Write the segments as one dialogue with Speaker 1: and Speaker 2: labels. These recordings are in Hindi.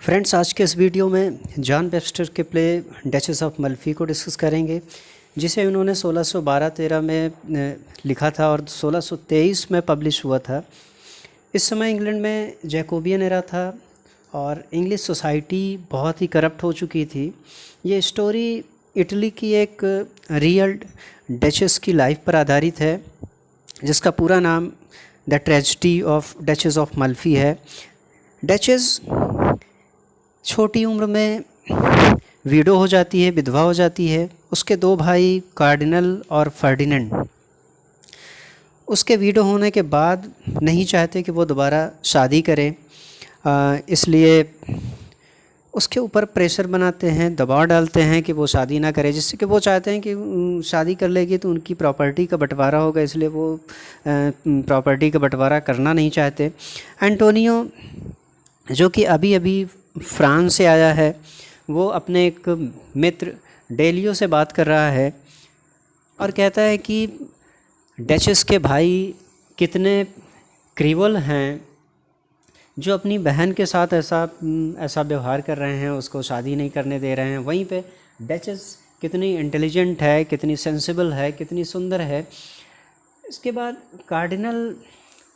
Speaker 1: फ्रेंड्स, आज के इस वीडियो में जॉन वेबस्टर के प्ले डचेस ऑफ मल्फी को डिस्कस करेंगे, जिसे उन्होंने 1612-13 में लिखा था और 1623 में पब्लिश हुआ था। इस समय इंग्लैंड में जैकोबियन एरा था और इंग्लिश सोसाइटी बहुत ही करप्ट हो चुकी थी। ये स्टोरी इटली की एक रियल डचेस की लाइफ पर आधारित है, जिसका पूरा नाम the tragedy of duchess of Malfi है। डचेस छोटी उम्र में विडो हो जाती है, विधवा हो जाती है। उसके दो भाई कार्डिनल और फर्डिनेंड उसके विडो होने के बाद नहीं चाहते कि वो दोबारा शादी करे, इसलिए उसके ऊपर प्रेशर बनाते हैं, दबाव डालते हैं कि वो शादी ना करे, जिससे कि वो चाहते हैं कि शादी कर लेगी तो उनकी प्रॉपर्टी का बंटवारा होगा, इसलिए वो प्रॉपर्टी का बंटवारा करना नहीं चाहते। एंटोनियो, जो कि अभी अभी फ्रांस से आया है, वो अपने एक मित्र डेलियो से बात कर रहा है और कहता है कि डचेस के भाई कितने क्रूअल हैं, जो अपनी बहन के साथ ऐसा व्यवहार कर रहे हैं, उसको शादी नहीं करने दे रहे हैं। वहीं पे डचेस कितनी इंटेलिजेंट है, कितनी सेंसिबल है, कितनी सुंदर है। इसके बाद कार्डिनल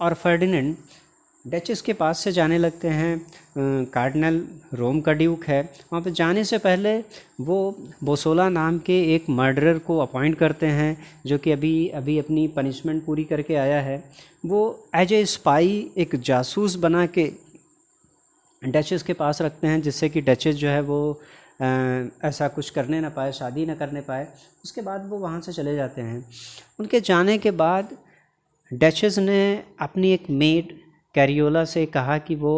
Speaker 1: और फर्डिनेंड डचेस के पास से जाने लगते हैं। कार्डिनल रोम का ड्यूक है। वहाँ पे जाने से पहले वो बोसोला नाम के एक मर्डरर को अपॉइंट करते हैं, जो कि अभी अपनी पनिशमेंट पूरी करके आया है। वो एज ए स्पाई, एक जासूस बना के डचेस के पास रखते हैं, जिससे कि डचेस जो है वो ऐसा कुछ करने ना पाए, शादी ना करने पाए। उसके बाद वो वहाँ से चले जाते हैं। उनके जाने के बाद डचेस ने अपनी एक मेड कैरियोला से कहा कि वो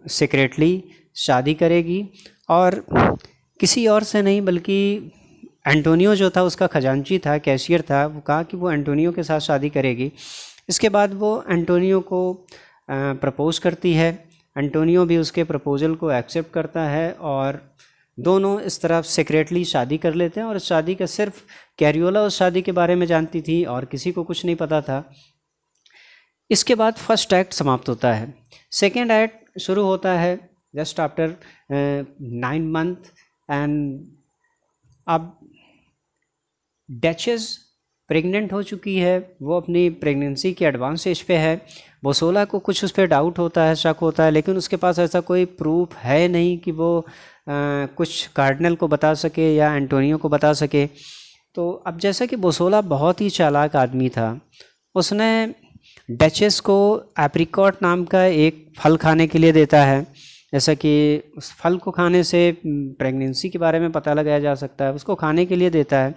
Speaker 1: सीक्रेटली शादी करेगी, और किसी और से नहीं बल्कि एंटोनियो जो था, उसका खजांची था, कैशियर था, वो कहा कि वो एंटोनियो के साथ शादी करेगी। इसके बाद वो एंटोनियो को प्रपोज़ करती है। एंटोनियो भी उसके प्रपोज़ल को एक्सेप्ट करता है और दोनों इस तरह सीक्रेटली शादी कर लेते हैं। और शादी का सिर्फ कैरियोला उस शादी के बारे में जानती थी और किसी को कुछ नहीं पता था। इसके बाद फर्स्ट एक्ट समाप्त होता है। सेकेंड एक्ट शुरू होता है जस्ट आफ्टर 9 मंथ एंड अब डचेस प्रेग्नेंट हो चुकी है। वो अपनी प्रेगनेंसी के एडवांस स्टेज पे है। बोसोला को कुछ उस पर डाउट होता है, शक होता है, लेकिन उसके पास ऐसा कोई प्रूफ है नहीं कि वो कुछ कार्डिनल को बता सके या एंटोनियो को बता सके। तो अब जैसा कि बोसोला बहुत ही चालाक आदमी था, उसने डचेस को एप्रिकॉट नाम का एक फल खाने के लिए देता है, जैसा कि उस फल को खाने से प्रेगनेंसी के बारे में पता लगाया जा सकता है। उसको खाने के लिए देता है।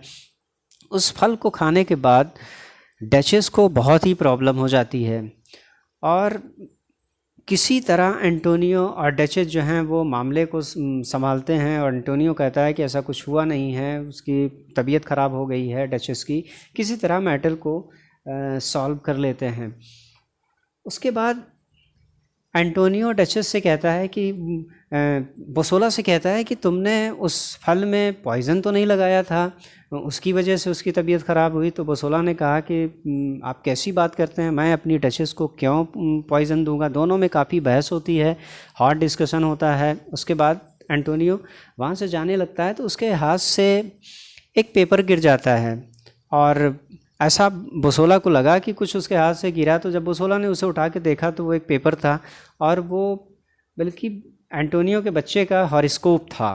Speaker 1: उस फल को खाने के बाद डचेस को बहुत ही प्रॉब्लम हो जाती है और किसी तरह एंटोनियो और डचेस जो हैं वो मामले को संभालते हैं। और एंटोनियो कहता है कि ऐसा कुछ हुआ नहीं है, उसकी तबीयत ख़राब हो गई है डचेस की। किसी तरह मैटर को सॉल्व कर लेते हैं। उसके बाद एंटोनियो डचेस से कहता है कि बोसोला से कहता है कि तुमने उस फल में पॉइज़न तो नहीं लगाया था, उसकी वजह से उसकी तबीयत ख़राब हुई। तो बोसोला ने कहा कि आप कैसी बात करते हैं, मैं अपनी डचेस को क्यों पॉइज़न दूंगा। दोनों में काफ़ी बहस होती है, हॉट डिस्कशन होता है। उसके बाद एंटोनियो वहाँ से जाने लगता है तो उसके हाथ से एक पेपर गिर जाता है और ऐसा बोसोला को लगा कि कुछ उसके हाथ से गिरा। तो जब बोसोला ने उसे उठा के देखा तो वो एक पेपर था और वो बल्कि एंटोनियो के बच्चे का हॉरोस्कोप था।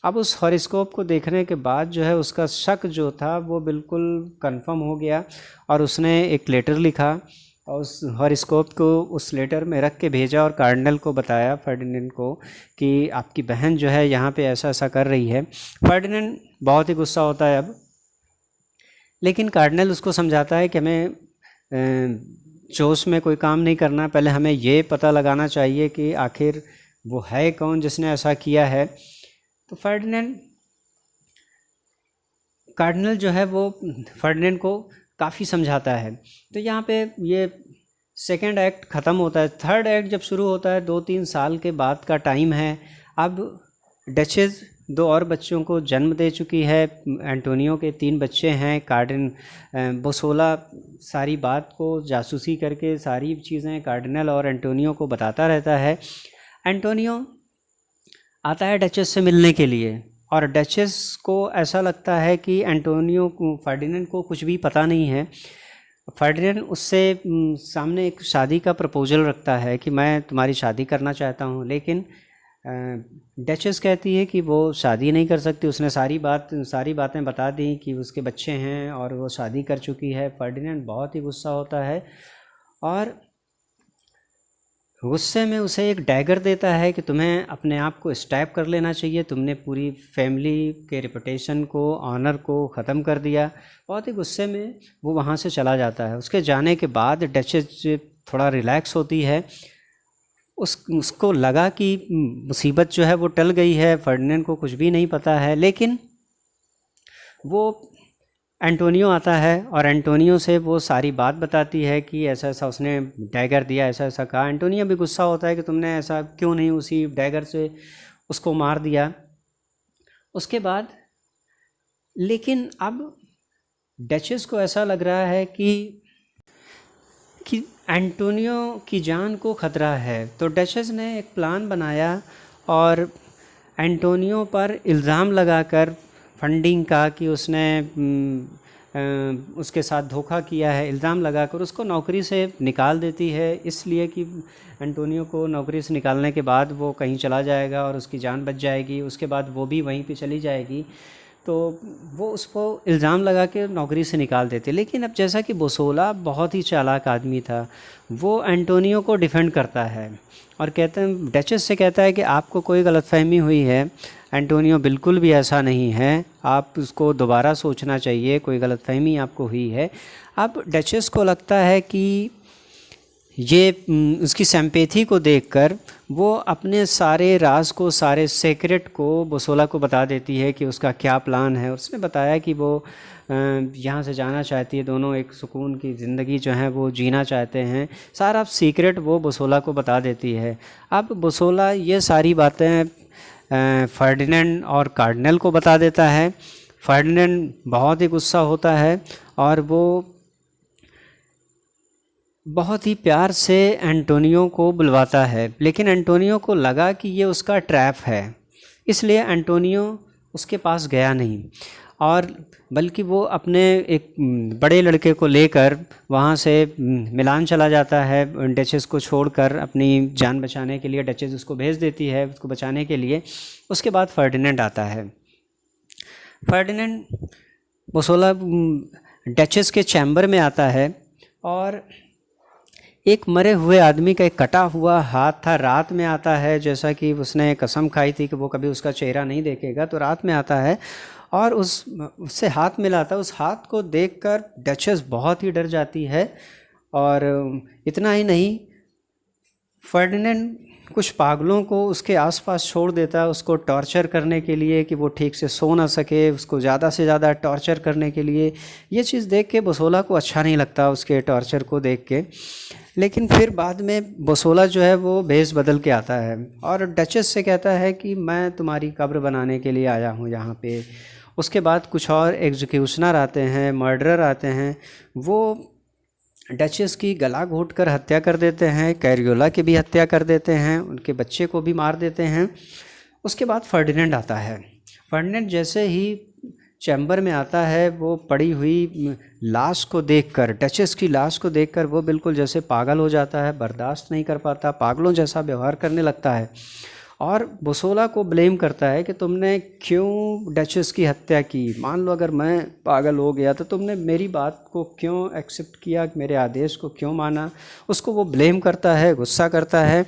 Speaker 1: अब उस हॉरोस्कोप को देखने के बाद जो है उसका शक जो था वो बिल्कुल कंफर्म हो गया और उसने एक लेटर लिखा और उस हॉरोस्कोप को उस लेटर में रख के भेजा और कार्डिनल को बताया, फर्डिनेंड को, कि आपकी बहन जो है यहाँ पे ऐसा ऐसा कर रही है। फर्डिनेंड बहुत ही गुस्सा होता है अब, लेकिन कार्डिनल उसको समझाता है कि हमें जोश में कोई काम नहीं करना, पहले हमें ये पता लगाना चाहिए कि आखिर वो है कौन जिसने ऐसा किया है। तो कार्डिनल जो है वो फर्डिनेंड को काफ़ी समझाता है। तो यहाँ पे ये सेकेंड एक्ट ख़त्म होता है। थर्ड एक्ट जब शुरू होता है 2-3 साल के बाद का टाइम है। अब डचेस 2 और बच्चों को जन्म दे चुकी है। एंटोनियो के 3 बच्चे हैं। बोसोला सारी बात को जासूसी करके सारी चीज़ें कार्डिनल और एंटोनियो को बताता रहता है। एंटोनियो आता है डचेस से मिलने के लिए, और डचेस को ऐसा लगता है कि एंटोनियो को, फर्डिनेंड को कुछ भी पता नहीं है। फर्डिनेंड उससे सामने एक शादी का प्रपोजल रखता है कि मैं तुम्हारी शादी करना चाहता हूँ, लेकिन डचेस कहती है कि वो शादी नहीं कर सकती। उसने सारी बातें बता दी कि उसके बच्चे हैं और वो शादी कर चुकी है। फर्डिनेंड बहुत ही गुस्सा होता है और गुस्से में उसे एक डैगर देता है कि तुम्हें अपने आप को स्टैब कर लेना चाहिए, तुमने पूरी फैमिली के रेपुटेशन को, ऑनर को ख़त्म कर दिया। बहुत ही गुस्से में वो वहाँ से चला जाता है। उसके जाने के बाद डचेस थोड़ा रिलैक्स होती है। उसको लगा कि मुसीबत जो है वो टल गई है, फर्डिनेंड को कुछ भी नहीं पता है। लेकिन वो एंटोनियो आता है और एंटोनियो से वो सारी बात बताती है कि ऐसा ऐसा उसने डैगर दिया, ऐसा ऐसा कहा। एंटोनियो भी गुस्सा होता है कि तुमने ऐसा क्यों नहीं उसी डैगर से उसको मार दिया। उसके बाद लेकिन अब डचेस को ऐसा लग रहा है कि एंटोनियो की जान को ख़तरा है, तो डचेस ने एक प्लान बनाया और एंटोनियो पर इल्ज़ाम लगाकर फंडिंग का कि उसने उसके साथ धोखा किया है, इल्ज़ाम लगाकर उसको नौकरी से निकाल देती है, इसलिए कि एंटोनियो को नौकरी से निकालने के बाद वो कहीं चला जाएगा और उसकी जान बच जाएगी। उसके बाद वो भी वहीं पे चली जाएगी, तो वो उसको इल्ज़ाम लगा के नौकरी से निकाल देते। लेकिन अब जैसा कि बोसोला बहुत ही चालाक आदमी था, वो एंटोनियो को डिफेंड करता है और कहते हैं, डचेस से कहता है कि आपको कोई गलतफहमी हुई है, एंटोनियो बिल्कुल भी ऐसा नहीं है, आप उसको दोबारा सोचना चाहिए, कोई गलतफहमी आपको हुई है। अब डचेस को लगता है कि ये उसकी सिंपैथी को देखकर वो अपने सारे राज को, सारे सीक्रेट को बोसोला को बता देती है कि उसका क्या प्लान है। उसने बताया कि वो यहाँ से जाना चाहती है, दोनों एक सुकून की ज़िंदगी जो है वो जीना चाहते हैं। सारा सीक्रेट वो बोसोला को बता देती है। अब बोसोला ये सारी बातें फर्डिनेंड और कार्डिनल को बता देता है। फर्डिनेंड बहुत ही गुस्सा होता है और वो बहुत ही प्यार से एंटोनियो को बुलवाता है, लेकिन एंटोनियो को लगा कि ये उसका ट्रैप है, इसलिए एंटोनियो उसके पास गया नहीं, और बल्कि वो अपने एक बड़े लड़के को लेकर वहाँ से मिलान चला जाता है। डचेस को छोड़कर अपनी जान बचाने के लिए डचेस उसको भेज देती है उसको बचाने के लिए। उसके बाद फर्डिनेंड आता है। फर्डिनेंड बोसोला डचेस के चैम्बर में आता है और एक मरे हुए आदमी का एक कटा हुआ हाथ था। रात में आता है, जैसा कि उसने कसम खाई थी कि वो कभी उसका चेहरा नहीं देखेगा, तो रात में आता है और उससे हाथ मिलाता है। उस हाथ को देखकर डचेस बहुत ही डर जाती है। और इतना ही नहीं, फर्डिनेंड कुछ पागलों को उसके आसपास छोड़ देता है उसको टॉर्चर करने के लिए, कि वो ठीक से सो ना सके, उसको ज़्यादा से ज़्यादा टॉर्चर करने के लिए। ये चीज़ देख के बोसोला को अच्छा नहीं लगता उसके टॉर्चर को देख के। लेकिन फिर बाद में बोसोला जो है वो भेस बदल के आता है और डचेस से कहता है कि मैं तुम्हारी कब्र बनाने के लिए आया हूँ यहाँ पे। उसके बाद कुछ और एग्जीक्यूशनर आते हैं, मर्डरर आते हैं, वो डचेस की गला घोंट कर हत्या कर देते हैं, कैरियोला की भी हत्या कर देते हैं, उनके बच्चे को भी मार देते हैं। उसके बाद फर्डिनेंड आता है। फर्डिनेंड जैसे ही चैम्बर में आता है, वो पड़ी हुई लाश को देखकर, डचेस की लाश को देखकर वो बिल्कुल जैसे पागल हो जाता है, बर्दाश्त नहीं कर पाता, पागलों जैसा व्यवहार करने लगता है और बोसोला को ब्लेम करता है कि तुमने क्यों डचेस की हत्या की। मान लो अगर मैं पागल हो गया तो तुमने मेरी बात को क्यों एक्सेप्ट किया, मेरे आदेश को क्यों माना। उसको वो ब्लेम करता है, गुस्सा करता है।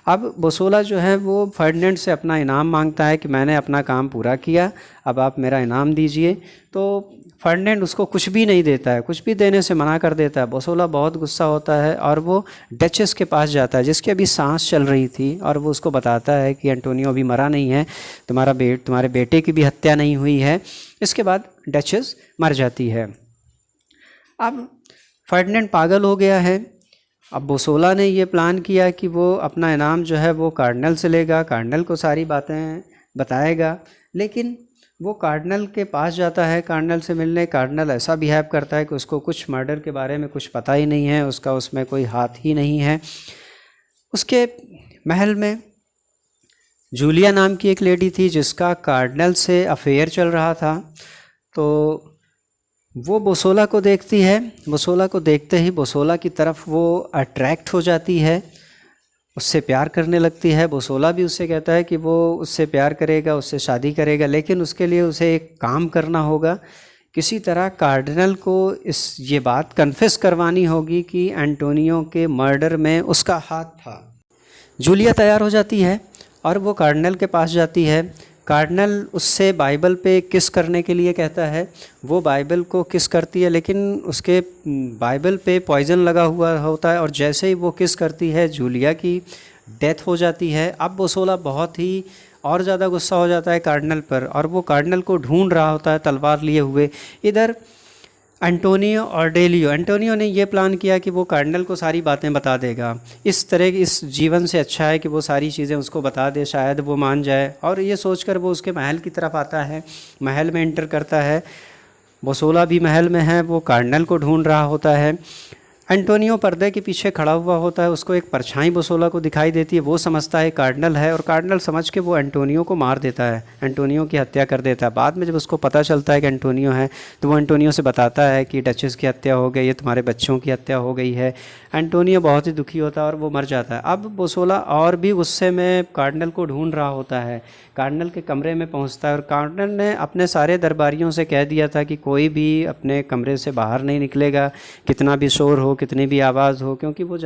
Speaker 1: अब बोसोला जो है वो फर्डिनेंड से अपना इनाम मांगता है कि मैंने अपना काम पूरा किया, अब आप मेरा इनाम दीजिए। तो फर्डिनेंड उसको कुछ भी नहीं देता है, कुछ भी देने से मना कर देता है। बोसोला बहुत गुस्सा होता है और वो डचेस के पास जाता है जिसकी अभी सांस चल रही थी, और वो उसको बताता है कि एंटोनियो अभी मरा नहीं है, तुम्हारे बेटे की भी हत्या नहीं हुई है। इसके बाद डचेस मर जाती है। अब फर्डिनेंड पागल हो गया है। अब बोसोला ने ये प्लान किया कि वो अपना इनाम जो है वो कार्डिनल से लेगा, कार्डिनल को सारी बातें बताएगा। लेकिन वो कार्डिनल के पास जाता है कार्डिनल से मिलने। कार्डिनल ऐसा बिहेव करता है कि उसको कुछ मर्डर के बारे में कुछ पता ही नहीं है, उसका उसमें कोई हाथ ही नहीं है। उसके महल में जूलिया नाम की एक लेडी थी जिसका कार्डिनल से अफेयर चल रहा था। तो वो बोसोला को देखती है, बोसोला को देखते ही बोसोला की तरफ वो अट्रैक्ट हो जाती है, उससे प्यार करने लगती है। बोसोला भी उससे कहता है कि वो उससे प्यार करेगा, उससे शादी करेगा, लेकिन उसके लिए उसे एक काम करना होगा। किसी तरह कार्डिनल को ये बात कन्फेस करवानी होगी कि एंटोनियो के मर्डर में उसका हाथ था। जूलिया तैयार हो जाती है और वो कार्डिनल के पास जाती है। कार्डिनल उससे बाइबल पे किस करने के लिए कहता है। वो बाइबल को किस करती है, लेकिन उसके बाइबल पे पॉइजन लगा हुआ होता है और जैसे ही वो किस करती है जूलिया की डेथ हो जाती है। अब बोसोला बहुत ही और ज़्यादा गुस्सा हो जाता है कार्डिनल पर और वो कार्डिनल को ढूंढ रहा होता है तलवार लिए हुए। इधर एंटोनियो और डेलियो, एंटोनियो ने ये प्लान किया कि वो कार्डिनल को सारी बातें बता देगा। इस तरह इस जीवन से अच्छा है कि वो सारी चीज़ें उसको बता दे, शायद वो मान जाए। और ये सोचकर वो उसके महल की तरफ आता है, महल में एंटर करता है। बोसोला भी महल में है, वो कार्डिनल को ढूंढ रहा होता है। एंटोनियो पर्दे के पीछे खड़ा हुआ होता है, उसको एक परछाई बोसोला को दिखाई देती है। वो समझता है कार्डिनल है और कार्डिनल समझ के वो एंटोनियो को मार देता है, एंटोनियो की हत्या कर देता है। बाद में जब उसको पता चलता है कि एंटोनियो है तो वो एंटोनियो से बताता है कि डचेस की हत्या हो गई है, तुम्हारे बच्चों की हत्या हो गई है। एंटोनियो बहुत ही दुखी होता है और वो मर जाता है। अब बोसोला और भी गुस्से में कार्डिनल को ढूंढ रहा होता है, कार्डिनल के कमरे में पहुंचता है और कार्डिनल ने अपने सारे दरबारियों से कह दिया था कि कोई भी अपने कमरे से बाहर नहीं निकलेगा, कितना भी शोर हो, कितनी भी आवाज़ हो, क्योंकि वो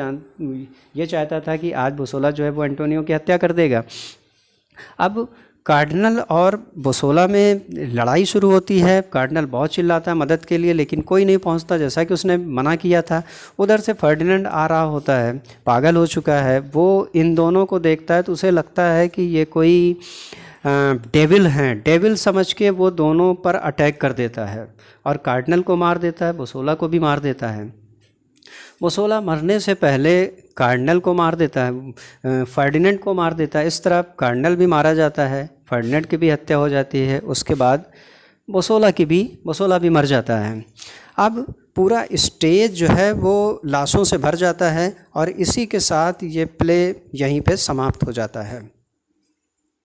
Speaker 1: ये चाहता था कि आज बोसोला जो है वो एंटोनियो की हत्या कर देगा। अब कार्डिनल और बोसोला में लड़ाई शुरू होती है। कार्डिनल बहुत चिल्लाता है मदद के लिए, लेकिन कोई नहीं पहुंचता जैसा कि उसने मना किया था। उधर से फर्डिनेंड आ रहा होता है, पागल हो चुका है। वो इन दोनों को देखता है तो उसे लगता है कि ये कोई डेविल हैं। डेविल समझ के वो दोनों पर अटैक कर देता है और कार्डिनल को मार देता है, बोसोला को भी मार देता है। बोसोला मरने से पहले कार्डिनल को मार देता है, फर्डिनेंड को मार देता है। इस तरह कार्डिनल भी मारा जाता है, फर्डिनेंड की भी हत्या हो जाती है। उसके बाद बोसोला भी मर जाता है। अब पूरा स्टेज जो है वो लाशों से भर जाता है और इसी के साथ ये प्ले यहीं पे समाप्त हो जाता है।